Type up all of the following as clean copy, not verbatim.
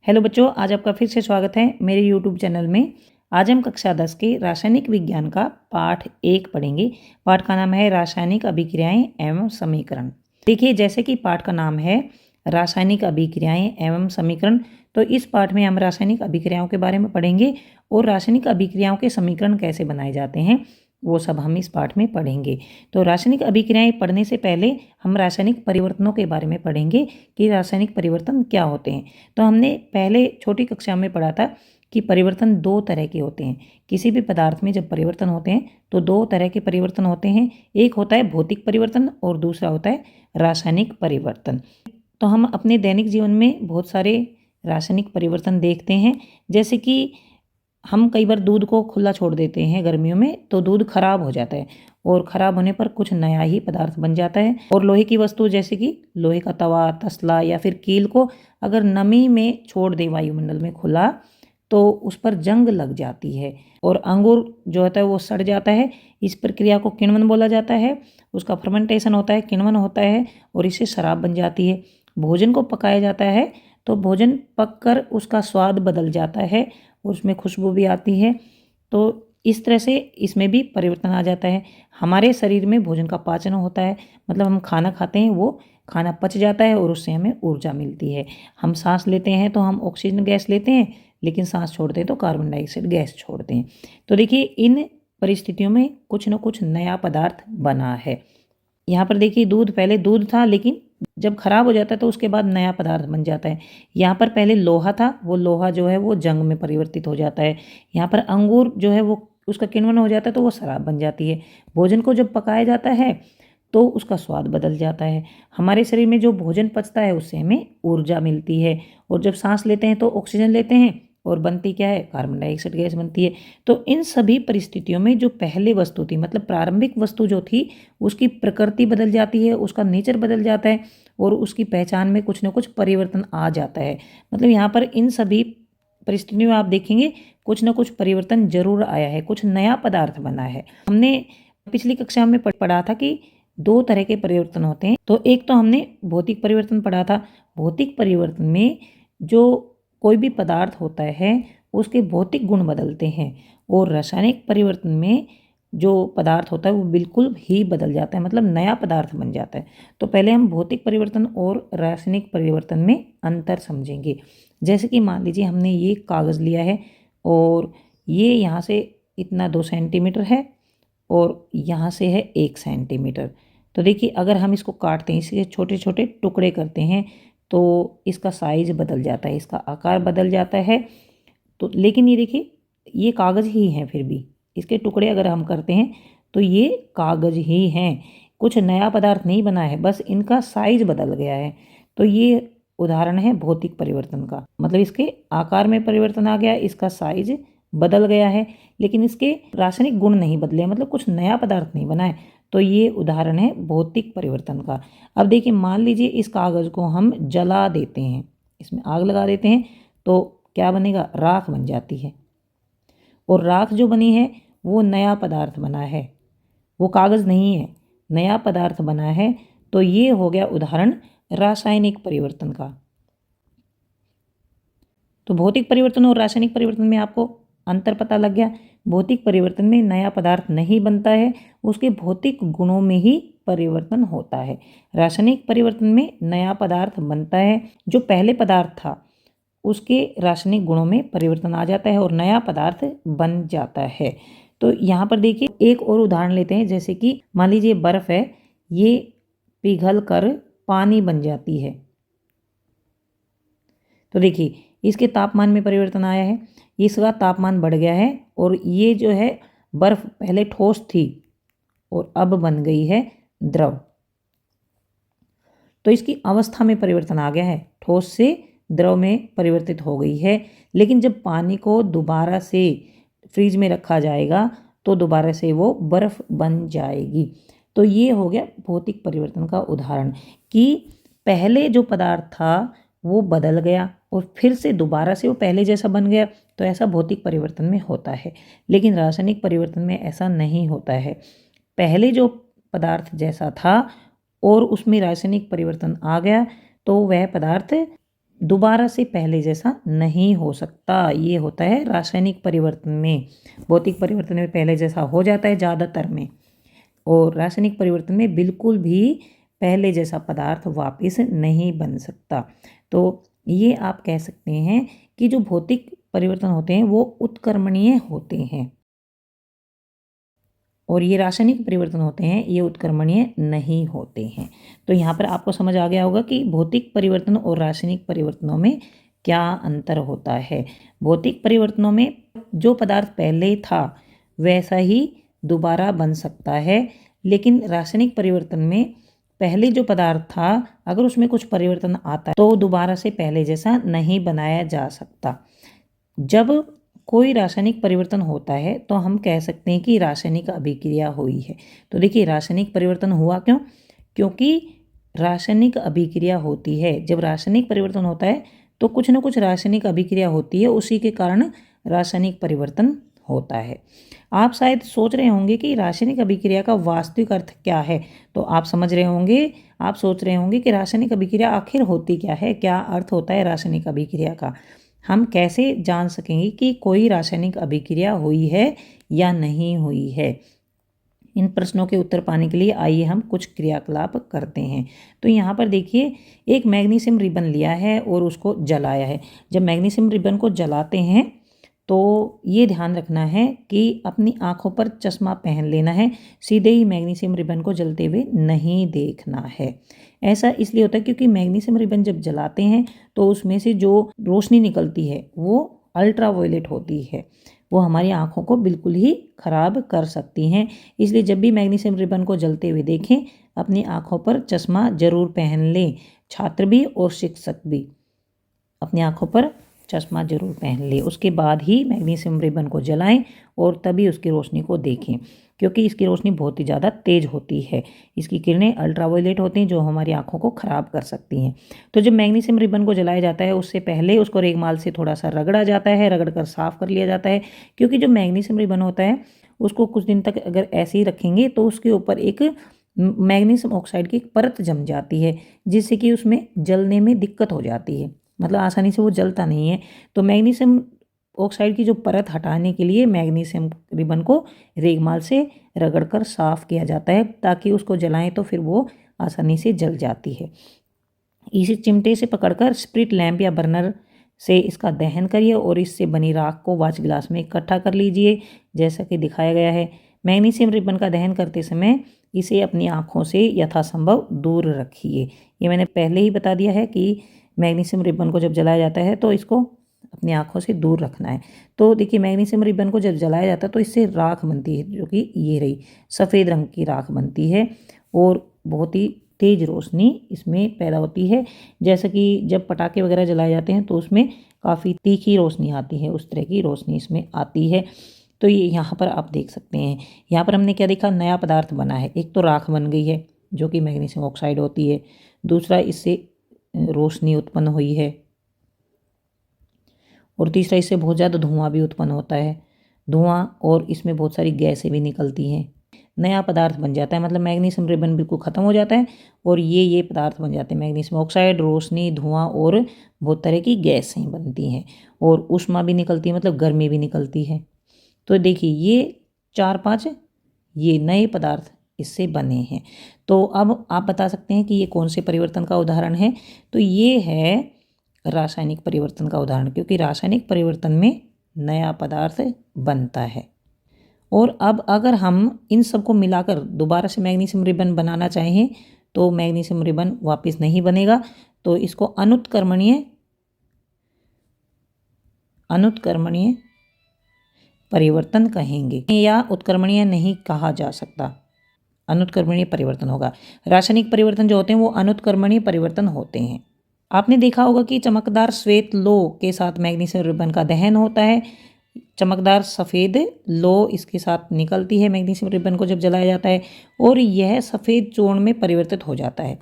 Hello बच्चों, आज आपका फिर से स्वागत है मेरे यूट्यूब चैनल में। आज हम कक्षा 10 के रासायनिक विज्ञान का पाठ 1 पढ़ेंगे। पाठ का नाम है रासायनिक अभिक्रियाएं एवं समीकरण। देखिए, जैसे कि पाठ का नाम है रासायनिक अभिक्रियाएं एवं समीकरण, तो इस पाठ में हम रासायनिक अभिक्रियाओं के बारे में पढ़ेंगे और रासायनिक अभिक्रियाओं के समीकरण कैसे बनाए जाते हैं वो सब हम इस पाठ में पढ़ेंगे। तो रासायनिक अभिक्रियाएं पढ़ने से पहले हम रासायनिक परिवर्तनों के बारे में पढ़ेंगे कि रासायनिक परिवर्तन क्या होते हैं। तो हमने पहले छोटी कक्षा में पढ़ा था कि परिवर्तन दो तरह के होते हैं। किसी भी पदार्थ में जब परिवर्तन होते हैं तो दो तरह के परिवर्तन होते हैं। एक होता है भौतिक परिवर्तन और दूसरा होता है रासायनिक परिवर्तन। तो हम अपने दैनिक जीवन में बहुत सारे रासायनिक परिवर्तन देखते हैं। जैसे कि हम कई बार दूध को खुला छोड़ देते हैं गर्मियों में, तो दूध खराब हो जाता है और खराब होने पर कुछ नया ही पदार्थ बन जाता है। और लोहे की वस्तु जैसे कि लोहे का तवा, तसला या फिर कील को अगर नमी में छोड़ दे वायुमंडल में खुला तो उस पर जंग लग जाती है और अंगूर जो होता है वो सड़ जाता है। इस प्रक्रिया को किण्वन बोला जाता है। उसका फर्मेंटेशन होता है, किण्वन होता है और इससे शराब बन जाती है। भोजन को पकाया जाता है तो भोजन पककर उसका स्वाद बदल जाता है, उसमें खुशबू भी आती है। तो इस तरह से इसमें भी परिवर्तन आ जाता है। हमारे शरीर में भोजन का पाचन होता है, मतलब हम खाना खाते हैं, वो खाना पच जाता है और उससे हमें ऊर्जा मिलती है। हम सांस लेते हैं तो हम ऑक्सीजन गैस लेते हैं, लेकिन सांस छोड़ते हैं तो कार्बन डाइऑक्साइड गैस छोड़ते हैं। तो देखिए, इन परिस्थितियों में कुछ न कुछ नया पदार्थ बना है। यहाँ पर देखिए, दूध पहले दूध था, लेकिन जब खराब हो जाता है तो उसके बाद नया पदार्थ बन जाता है। यहाँ पर पहले लोहा था, वो लोहा जो है वो जंग में परिवर्तित हो जाता है। यहाँ पर अंगूर जो है वो उसका किण्वन हो जाता है तो वो शराब बन जाती है। भोजन को जब पकाया जाता है तो उसका स्वाद बदल जाता है। हमारे शरीर में जो भोजन पचता है उससे हमें ऊर्जा मिलती है और जब सांस लेते हैं तो ऑक्सीजन लेते हैं और बनती क्या है, कार्बन डाइऑक्साइड गैस बनती है। तो इन सभी परिस्थितियों में जो पहले वस्तु थी, मतलब प्रारंभिक वस्तु जो थी, उसकी प्रकृति बदल जाती है, उसका नेचर बदल जाता है और उसकी पहचान में कुछ न कुछ परिवर्तन आ जाता है। मतलब यहाँ पर इन सभी परिस्थितियों में आप देखेंगे कुछ न कुछ परिवर्तन जरूर आया है, कुछ नया पदार्थ बना है। हमने पिछली कक्षा में पढ़ा था कि दो तरह के परिवर्तन होते हैं। तो एक तो हमने भौतिक परिवर्तन पढ़ा था। भौतिक परिवर्तन में जो कोई भी पदार्थ होता है उसके भौतिक गुण बदलते हैं और रासायनिक परिवर्तन में जो पदार्थ होता है वो बिल्कुल ही बदल जाता है, मतलब नया पदार्थ बन जाता है। तो पहले हम भौतिक परिवर्तन और रासायनिक परिवर्तन में अंतर समझेंगे। जैसे कि मान लीजिए हमने ये कागज़ लिया है और ये यहाँ से इतना 2 सेंटीमीटर है और यहाँ से है 1 सेंटीमीटर। तो देखिए, अगर हम इसको काटते हैं, इसके छोटे छोटे टुकड़े करते हैं तो इसका साइज बदल जाता है, इसका आकार बदल जाता है। तो लेकिन ये देखिए, ये कागज़ ही हैं, फिर भी इसके टुकड़े अगर हम करते हैं तो ये कागज़ ही हैं, कुछ नया पदार्थ नहीं बना है, बस इनका साइज बदल गया है। तो ये उदाहरण है भौतिक परिवर्तन का, मतलब इसके आकार में परिवर्तन आ गया, इसका साइज बदल गया है, लेकिन इसके रासायनिक गुण नहीं बदले, मतलब कुछ नया पदार्थ नहीं बना है। तो ये उदाहरण है भौतिक परिवर्तन का। अब देखिए, मान लीजिए इस कागज़ को हम जला देते हैं, इसमें आग लगा देते हैं, तो क्या बनेगा, राख बन जाती है और राख जो बनी है वो नया पदार्थ बना है, वो कागज़ नहीं है, नया पदार्थ बना है। तो ये हो गया उदाहरण रासायनिक परिवर्तन का। तो भौतिक परिवर्तन और रासायनिक परिवर्तन में आपको अंतर पता लग गया। भौतिक परिवर्तन में नया पदार्थ नहीं बनता है, उसके भौतिक गुणों में ही परिवर्तन होता है। रासायनिक परिवर्तन में नया पदार्थ बनता है, जो पहले पदार्थ था उसके रासायनिक गुणों में परिवर्तन आ जाता है और नया पदार्थ बन जाता है। तो यहाँ पर देखिए, एक और उदाहरण लेते हैं। जैसे कि मान लीजिए बर्फ़ है, ये पिघल कर पानी बन जाती है। तो देखिए, इसके तापमान में परिवर्तन आया है, इसका तापमान बढ़ गया है और ये जो है बर्फ़ पहले ठोस थी और अब बन गई है द्रव। तो इसकी अवस्था में परिवर्तन आ गया है, ठोस से द्रव में परिवर्तित हो गई है। लेकिन जब पानी को दोबारा से फ्रीज में रखा जाएगा तो दोबारा से वो बर्फ़ बन जाएगी। तो ये हो गया भौतिक परिवर्तन का उदाहरण कि पहले जो पदार्थ था वो बदल गया और फिर से दोबारा से वो पहले जैसा बन गया। तो ऐसा भौतिक परिवर्तन में होता है, लेकिन रासायनिक परिवर्तन में ऐसा नहीं होता है। पहले जो पदार्थ जैसा था और उसमें रासायनिक परिवर्तन आ गया तो वह पदार्थ दोबारा से पहले जैसा नहीं हो सकता। ये होता है रासायनिक परिवर्तन में। भौतिक परिवर्तन में पहले जैसा हो जाता है ज़्यादातर में, और रासायनिक परिवर्तन में बिल्कुल भी पहले जैसा पदार्थ वापस नहीं बन सकता। तो ये आप कह सकते हैं कि जो भौतिक परिवर्तन होते हैं वो उत्क्रमणीय होते हैं, और ये रासायनिक परिवर्तन होते हैं ये उत्क्रमणीय नहीं होते हैं। तो यहाँ पर आपको समझ आ गया होगा कि भौतिक परिवर्तन और रासायनिक परिवर्तनों में क्या अंतर होता है। भौतिक परिवर्तनों में जो पदार्थ पहले था वैसा ही दोबारा बन सकता है, लेकिन रासायनिक परिवर्तन में पहले जो पदार्थ था अगर उसमें कुछ परिवर्तन आता है तो दोबारा से पहले जैसा नहीं बनाया जा सकता। जब कोई रासायनिक परिवर्तन होता है तो हम कह सकते हैं कि रासायनिक अभिक्रिया हुई है। तो देखिए रासायनिक परिवर्तन हुआ क्यों? क्योंकि रासायनिक अभिक्रिया होती है। जब रासायनिक परिवर्तन होता है तो कुछ न कुछ रासायनिक अभिक्रिया होती है, उसी के कारण रासायनिक परिवर्तन होता है। आप शायद सोच रहे होंगे कि रासायनिक अभिक्रिया का वास्तविक अर्थ क्या है। तो आप समझ रहे होंगे, आप सोच रहे होंगे कि रासायनिक अभिक्रिया आखिर होती क्या है, क्या अर्थ होता है रासायनिक अभिक्रिया का। हम कैसे जान सकेंगे कि कोई रासायनिक अभिक्रिया हुई है या नहीं हुई है। इन प्रश्नों के उत्तर पाने के लिए आइए हम कुछ क्रियाकलाप करते हैं। तो यहाँ पर देखिए एक मैग्नीशियम रिबन लिया है और उसको जलाया है। जब मैग्नीशियम रिबन को जलाते हैं तो ये ध्यान रखना है कि अपनी आँखों पर चश्मा पहन लेना है, सीधे ही मैग्नीशियम रिबन को जलते हुए नहीं देखना है। ऐसा इसलिए होता है क्योंकि मैग्नीशियम रिबन जब जलाते हैं तो उसमें से जो रोशनी निकलती है वो अल्ट्रावायलेट होती है, वो हमारी आँखों को बिल्कुल ही ख़राब कर सकती हैं। इसलिए जब भी मैग्नीशियम रिबन को जलते हुए देखें अपनी आँखों पर चश्मा ज़रूर पहन लें। छात्र भी और शिक्षक भी अपनी आँखों पर चश्मा जरूर पहन ले। उसके बाद ही मैग्नीशियम रिबन को जलाएं और तभी उसकी रोशनी को देखें, क्योंकि इसकी रोशनी बहुत ही ज़्यादा तेज़ होती है। इसकी किरणें अल्ट्रावायलेट होती हैं जो हमारी आंखों को ख़राब कर सकती हैं। तो जब मैग्नीशियम रिबन को जलाया जाता है उससे पहले उसको रेगमाल से थोड़ा सा रगड़ा जाता है, रगड़ कर साफ़ कर लिया जाता है, क्योंकि जो मैग्नीशियम रिबन होता है उसको कुछ दिन तक अगर ऐसे ही रखेंगे तो उसके ऊपर एक मैग्नीशियम ऑक्साइड की परत जम जाती है, जिससे कि उसमें जलने में दिक्कत हो जाती है, मतलब आसानी से वो जलता नहीं है। तो मैग्नीशियम ऑक्साइड की जो परत हटाने के लिए मैग्नीशियम रिबन को रेगमाल से रगड़कर साफ़ किया जाता है, ताकि उसको जलाएं तो फिर वो आसानी से जल जाती है। इसे चिमटे से पकड़कर स्प्रिट लैंप या बर्नर से इसका दहन करिए और इससे बनी राख को वाच गिलास में इकट्ठा कर लीजिए, जैसा कि दिखाया गया है। मैग्नीशियम रिबन का दहन करते समय इसे अपनी आँखों से यथासंभव दूर रखिए। ये मैंने पहले ही बता दिया है कि मैग्नीशियम रिबन को जब जलाया जाता है तो इसको अपनी आँखों से दूर रखना है। तो देखिए मैग्नीशियम रिबन को जब जलाया जाता है तो इससे राख बनती है, जो कि ये रही सफ़ेद रंग की राख बनती है और बहुत ही तेज़ रोशनी इसमें पैदा होती है। जैसे कि जब पटाखे वगैरह जलाए जाते हैं तो उसमें काफ़ी तीखी रोशनी आती है, उस तरह की रोशनी इसमें आती है। तो ये यहाँ पर आप देख सकते हैं। यहाँ पर हमने क्या देखा, नया पदार्थ बना है। एक तो राख बन गई है जो कि मैग्नीशियम ऑक्साइड होती है, दूसरा इससे रोशनी उत्पन्न हुई है, और तीसरा इससे बहुत ज़्यादा धुआं भी उत्पन्न होता है। धुआं और इसमें बहुत सारी गैसें भी निकलती हैं। नया पदार्थ बन जाता है, मतलब मैग्नीशियम रिबन बिल्कुल ख़त्म हो जाता है और ये पदार्थ बन जाते हैं मैग्नीशियम ऑक्साइड, रोशनी, धुआं और बहुत तरह की गैसें बनती हैं और ऊष्मा भी निकलती है, मतलब गर्मी भी निकलती है। तो देखिए ये 4-5 ये नए पदार्थ इससे बने हैं। तो अब आप बता सकते हैं कि ये कौन से परिवर्तन का उदाहरण है। तो ये है रासायनिक परिवर्तन का उदाहरण, क्योंकि रासायनिक परिवर्तन में नया पदार्थ बनता है। और अब अगर हम इन सबको मिलाकर दोबारा से मैग्नीशियम रिबन बनाना चाहें तो मैग्नीशियम रिबन वापस नहीं बनेगा। तो इसको अनुत्क्रमणीय परिवर्तन कहेंगे, या उत्क्रमणीय नहीं कहा जा सकता, अनुत्क्रमणीय परिवर्तन होगा। रासायनिक परिवर्तन जो होते हैं वो अनुत्क्रमणीय परिवर्तन होते हैं। आपने देखा होगा कि चमकदार श्वेत लोह के साथ मैग्नीशियम रिबन का दहन होता है। चमकदार सफ़ेद लोह इसके साथ निकलती है मैग्नीशियम रिबन को जब जलाया जाता है, और यह सफ़ेद चूर्ण में परिवर्तित हो जाता है।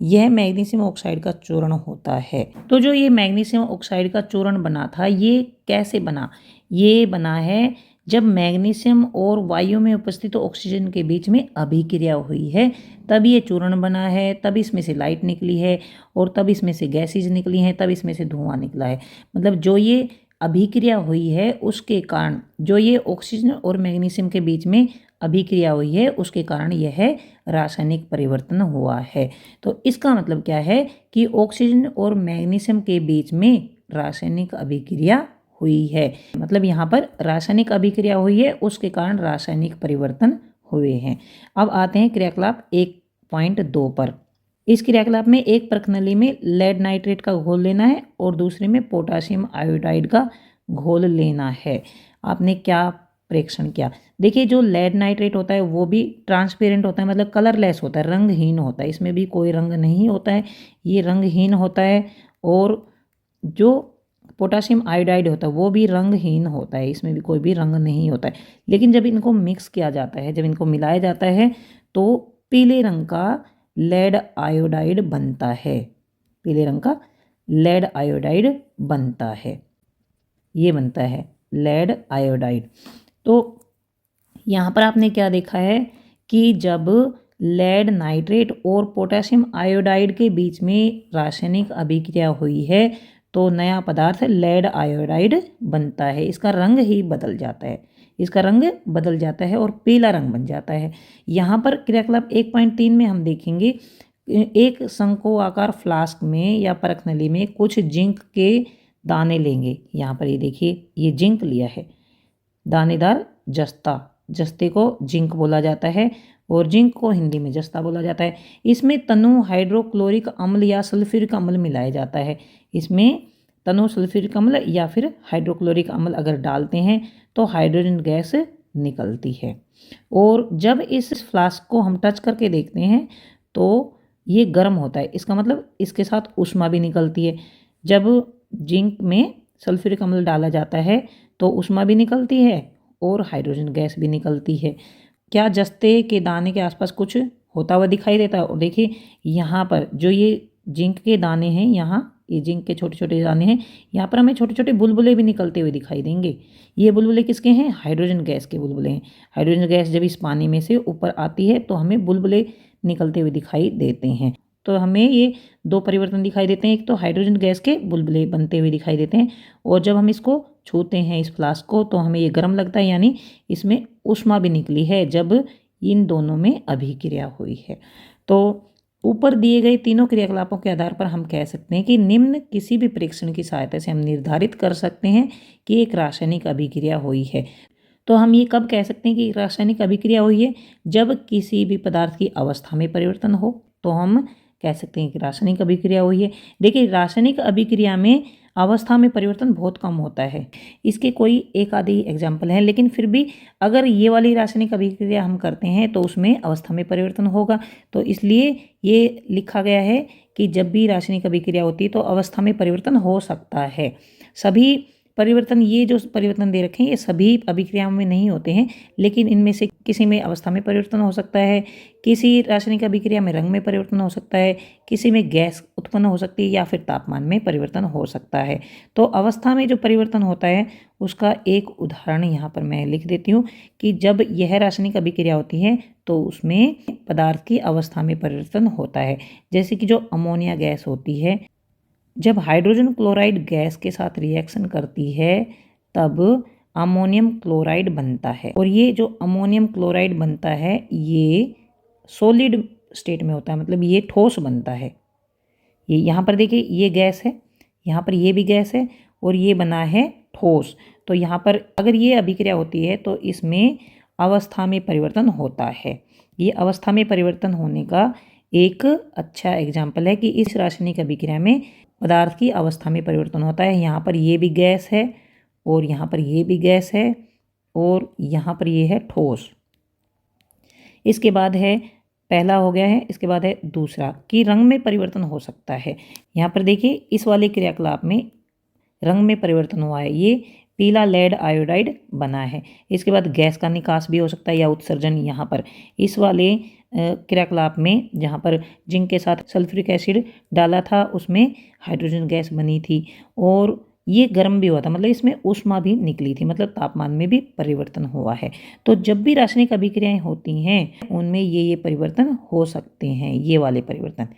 यह मैग्नीशियम ऑक्साइड का चूर्ण होता है। तो जो ये मैग्नीशियम ऑक्साइड का चूर्ण बना था ये कैसे बना? ये बना है जब मैग्नीशियम और वायु में उपस्थित ऑक्सीजन के बीच में अभिक्रिया हुई है तब ये चूर्ण बना है, तब इसमें से लाइट निकली है और तब इसमें से गैसेज निकली हैं, तब इसमें से धुआं निकला है। मतलब जो ये अभिक्रिया हुई है उसके कारण, जो ये ऑक्सीजन और मैग्नीशियम के बीच में अभिक्रिया हुई है उसके कारण यह रासायनिक परिवर्तन हुआ है। तो इसका मतलब क्या है कि ऑक्सीजन और मैग्नीशियम के बीच में रासायनिक अभिक्रिया हुई है। मतलब यहाँ पर रासायनिक अभिक्रिया हुई है, उसके कारण रासायनिक परिवर्तन हुए हैं। अब आते हैं क्रियाकलाप 1.2 पर। इस क्रियाकलाप में एक प्रकनली में लेड नाइट्रेट का घोल लेना है और दूसरे में पोटासियम आयोडाइड का घोल लेना है। आपने क्या प्रेक्षण किया? देखिए, जो लेड नाइट्रेट होता है वो भी ट्रांसपेरेंट होता है, मतलब कलरलेस होता है, रंगहीन होता है, इसमें भी कोई रंग नहीं होता है, ये रंगहीन होता है। और जो पोटासियम आयोडाइड होता है वो भी रंगहीन होता है, इसमें भी कोई भी रंग नहीं होता है। लेकिन जब इनको मिक्स किया जाता है, जब इनको मिलाया जाता है तो पीले रंग का लेड आयोडाइड बनता है, पीले रंग का लेड आयोडाइड बनता है, ये बनता है लेड आयोडाइड। तो यहाँ पर आपने क्या देखा है कि जब लेड नाइट्रेट और पोटेशियम आयोडाइड के बीच में रासायनिक अभिक्रिया हुई है तो नया पदार्थ लेड आयोडाइड बनता है। इसका रंग ही बदल जाता है, इसका रंग बदल जाता है और पीला रंग बन जाता है। यहाँ पर क्रियाकलाप 1.3 में हम देखेंगे, एक शंकु आकार फ्लास्क में या परखनली में कुछ जिंक के दाने लेंगे। यहाँ पर ये देखिए, ये जिंक लिया है, दानेदार जस्ता, जस्ते को जिंक बोला जाता है और जिंक को हिंदी में जस्ता बोला जाता है। इसमें तनु हाइड्रोक्लोरिक अम्ल या सल्फ्यूरिक अम्ल मिलाया जाता है। इसमें तनु सल्फ्यूरिक अम्ल या फिर हाइड्रोक्लोरिक अम्ल अगर डालते हैं तो हाइड्रोजन गैस निकलती है। और जब इस फ्लास्क को हम टच करके देखते हैं तो ये गर्म होता है, इसका मतलब इसके साथ ऊष्मा भी निकलती है। जब जिंक में सल्फ्यूरिक अम्ल डाला जाता है तो ऊष्मा भी निकलती है और हाइड्रोजन गैस भी निकलती है। क्या जस्ते के दाने के आसपास कुछ होता हुआ दिखाई देता है? और देखिए यहाँ पर जो ये जिंक के दाने हैं, यहाँ ये जिंक के छोटे छोटे दाने हैं, यहाँ पर हमें छोटे छोटे बुलबुले भी निकलते हुए दिखाई देंगे। ये बुलबुले किसके हैं? हाइड्रोजन गैस के बुलबुले हैं। हाइड्रोजन गैस जब इस पानी में से ऊपर आती है तो हमें बुलबुले निकलते हुए दिखाई देते हैं। तो हमें ये दो परिवर्तन दिखाई देते हैं, एक तो हाइड्रोजन गैस के बुलबुले बनते हुए दिखाई देते हैं और जब हम इसको छूते हैं इस फ्लास्क को तो हमें ये गर्म लगता है, यानी इसमें ऊष्मा भी निकली है जब इन दोनों में अभिक्रिया हुई है। तो ऊपर दिए गए तीनों क्रियाकलापों के आधार पर हम कह सकते हैं कि निम्न किसी भी परीक्षण की सहायता से हम निर्धारित कर सकते हैं कि एक रासायनिक अभिक्रिया हुई है। तो हम ये कब कह सकते हैं कि रासायनिक अभिक्रिया हुई है? जब किसी भी पदार्थ की अवस्था में परिवर्तन हो तो हम कह सकते हैं कि रासायनिक अभिक्रिया हुई है। देखिए, रासायनिक अभिक्रिया में अवस्था में परिवर्तन बहुत कम होता है, इसके कोई एक आधी एग्जाम्पल है, लेकिन फिर भी अगर ये वाली रासायनिक अभिक्रिया हम करते हैं तो उसमें अवस्था में परिवर्तन होगा। तो इसलिए ये लिखा गया है कि जब भी रासायनिक अभिक्रिया होती है तो अवस्था में परिवर्तन हो सकता है। सभी परिवर्तन, ये जो परिवर्तन दे रखे हैं ये सभी अभिक्रियाओं में नहीं होते हैं, लेकिन इनमें से किसी में अवस्था में परिवर्तन हो सकता है, किसी रासायनिक अभिक्रिया में रंग में परिवर्तन हो सकता है, किसी में गैस उत्पन्न हो सकती है या फिर तापमान में परिवर्तन हो सकता है। तो अवस्था में जो परिवर्तन होता है उसका एक उदाहरण यहाँ पर मैं लिख देती हूँ कि जब यह रासायनिक अभिक्रिया होती है तो उसमें पदार्थ की अवस्था में परिवर्तन होता है। जैसे कि जो अमोनिया गैस होती है, जब हाइड्रोजन क्लोराइड गैस के साथ रिएक्शन करती है तब अमोनियम क्लोराइड बनता है और ये जो अमोनियम क्लोराइड बनता है ये सॉलिड स्टेट में होता है, मतलब ये ठोस बनता है। ये यहाँ पर देखिए, ये गैस है, यहाँ पर ये भी गैस है और ये बना है ठोस। तो यहाँ पर अगर ये अभिक्रिया होती है तो इसमें अवस्था में परिवर्तन होता है। ये अवस्था में परिवर्तन होने का एक अच्छा एग्जाम्पल है कि इस रासायनिक अभिक्रिया में पदार्थ की अवस्था में परिवर्तन होता है। यहाँ पर ये भी गैस है और यहाँ पर ये भी गैस है और यहाँ पर ये है ठोस। इसके बाद है, पहला हो गया है, इसके बाद है दूसरा कि रंग में परिवर्तन हो सकता है। यहाँ पर देखिए, इस वाले क्रियाकलाप में रंग में परिवर्तन हुआ है, ये पीला लेड आयोडाइड बना है। इसके बाद गैस का निकास भी हो सकता है या उत्सर्जन। यहाँ पर इस वाले क्रियाकलाप में जहाँ पर जिंक के साथ सल्फ्यूरिक एसिड डाला था उसमें हाइड्रोजन गैस बनी थी और ये गर्म भी हुआ था, मतलब इसमें ऊष्मा भी निकली थी, मतलब तापमान में भी परिवर्तन हुआ है। तो जब भी रासायनिक अभिक्रियाएं होती हैं उनमें ये परिवर्तन हो सकते हैं, ये वाले परिवर्तन,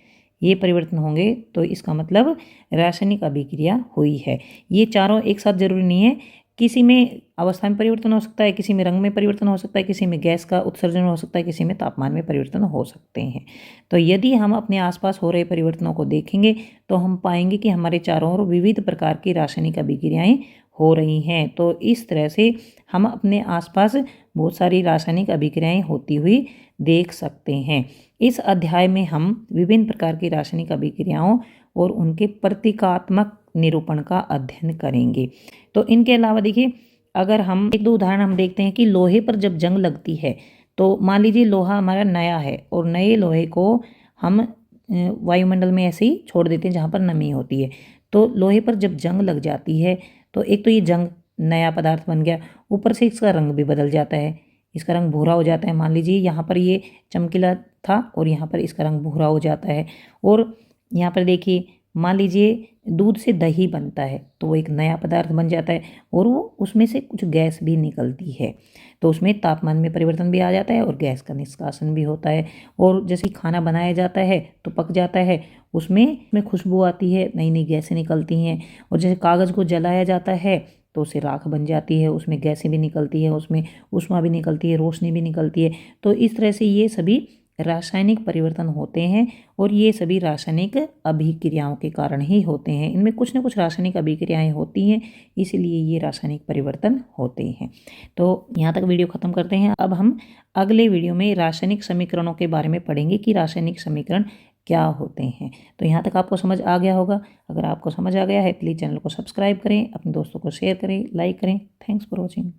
ये परिवर्तन होंगे तो इसका मतलब रासायनिक अभिक्रिया हुई है। ये चारों एक साथ जरूरी नहीं है, किसी में अवस्था में परिवर्तन हो सकता है, किसी में रंग में परिवर्तन हो सकता है, किसी में गैस का उत्सर्जन हो सकता है, किसी में तापमान में परिवर्तन हो सकते हैं। तो यदि हम अपने आसपास हो रहे परिवर्तनों को देखेंगे तो हम पाएंगे कि हमारे चारों ओर विविध प्रकार की रासायनिक अभिक्रियाएं हो रही हैं। तो इस तरह से हम अपने आसपास बहुत सारी रासायनिक अभिक्रियाएं होती हुई देख सकते हैं। इस अध्याय में हम विभिन्न प्रकार की रासायनिक अभिक्रियाओं और उनके प्रतीकात्मक निरूपण का अध्ययन करेंगे। तो इनके अलावा देखिए, अगर हम एक दो उदाहरण हम देखते हैं कि लोहे पर जब जंग लगती है, तो मान लीजिए लोहा हमारा नया है और नए लोहे को हम वायुमंडल में ऐसे ही छोड़ देते हैं जहाँ पर नमी होती है। तो लोहे पर जब जंग लग जाती है तो एक तो ये जंग नया पदार्थ बन गया, ऊपर से इसका रंग भी बदल जाता है, इसका रंग भूरा हो जाता है। मान लीजिए यहाँ पर ये चमकीला था और यहाँ पर इसका रंग भूरा हो जाता है। और यहाँ पर देखिए, मान लीजिए दूध से दही बनता है तो वो एक नया पदार्थ बन जाता है और वो उसमें से कुछ गैस भी निकलती है, तो उसमें तापमान में परिवर्तन भी आ जाता है और गैस का निष्कासन भी होता है। और जैसे खाना बनाया जाता है तो पक जाता है, उसमें खुशबू आती है, नई नई गैसें निकलती हैं। और जैसे कागज़ को जलाया जाता है तो उससे राख बन जाती है, उसमें गैसें भी निकलती है, उसमें ऊष्मा भी निकलती है, रोशनी भी निकलती है। तो इस तरह से ये सभी रासायनिक परिवर्तन होते हैं और ये सभी रासायनिक अभिक्रियाओं के कारण ही होते हैं। इनमें कुछ ना कुछ रासायनिक अभिक्रियाएं होती हैं, इसलिए ये रासायनिक परिवर्तन होते हैं। तो यहाँ तक वीडियो ख़त्म करते हैं। अब हम अगले वीडियो में रासायनिक समीकरणों के बारे में पढ़ेंगे कि रासायनिक समीकरण क्या होते हैं। तो यहाँ तक आपको समझ आ गया होगा। अगर आपको समझ आ गया है प्लीज़ चैनल को सब्सक्राइब करें, अपने दोस्तों को शेयर करें, लाइक करें। Thanks for watching.